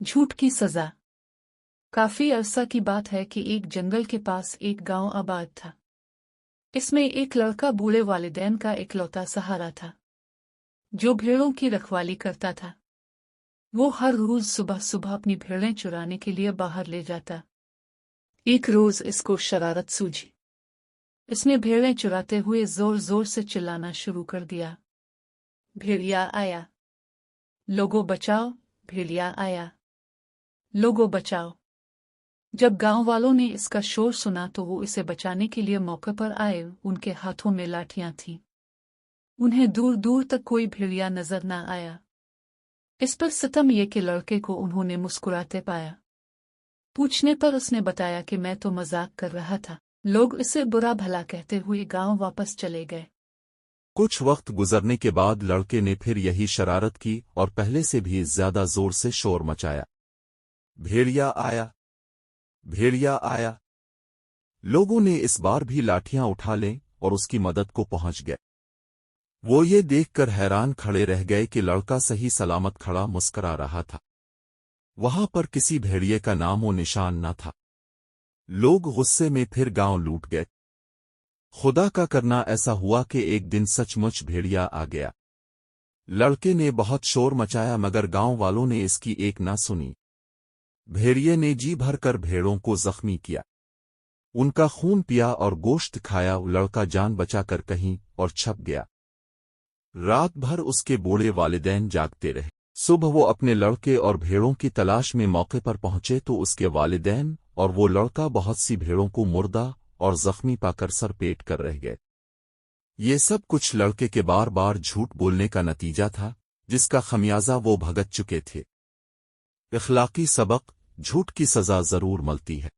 झूठ की सजा। काफी अरसा की बात है कि एक जंगल के पास एक गांव आबाद था। इसमें एक लड़का बूढ़े वालिदैन का इकलौता सहारा था, जो भेड़ों की रखवाली करता था। वो हर रोज सुबह सुबह अपनी भेड़ें चुराने के लिए बाहर ले जाता। एक रोज इसको शरारत सूझी। इसने भेड़ें चुराते हुए जोर जोर से चिल्लाना शुरू कर दिया। भेड़िया आया, लोगों बचाओ, भेड़िया आया, लोगों बचाओ। जब गांव वालों ने इसका शोर सुना तो वो इसे बचाने के लिए मौके पर आए। उनके हाथों में लाठियां थीं। उन्हें दूर दूर तक कोई भेड़िया नजर न आया। इस पर सितम ये कि लड़के को उन्होंने मुस्कुराते पाया। पूछने पर उसने बताया कि मैं तो मजाक कर रहा था। लोग इसे बुरा भला कहते हुए गांव वापस चले गए। कुछ वक्त गुजरने के बाद लड़के ने फिर यही शरारत की और पहले से भी ज्यादा जोर से शोर मचाया। भेड़िया आया, भेड़िया आया। लोगों ने इस बार भी लाठियां उठा लें और उसकी मदद को पहुंच गए। वो ये देखकर हैरान खड़े रह गए कि लड़का सही सलामत खड़ा मुस्करा रहा था। वहां पर किसी भेड़िए का नामो निशान न था। लोग गुस्से में फिर गांव लूट गए। खुदा का करना ऐसा हुआ कि एक दिन सचमुच भेड़िया आ गया। लड़के ने बहुत शोर मचाया मगर गांव वालों ने इसकी एक ना सुनी। भेड़िए ने जी भरकर भेड़ों को जख्मी किया, उनका खून पिया और गोश्त खाया। लड़का जान बचाकर कहीं और छप गया। रात भर उसके बूढ़े वालिदैन जागते रहे। सुबह वो अपने लड़के और भेड़ों की तलाश में मौके पर पहुंचे तो उसके वालिदैन और वो लड़का बहुत सी भेड़ों को मुर्दा और जख्मी पाकर सर पेट कर रह गए। ये सब कुछ लड़के के बार बार झूठ बोलने का नतीजा था, जिसका खमियाजा वो भुगत चुके थे। इखलाकी सबक: झूठ की सजा जरूर मिलती है।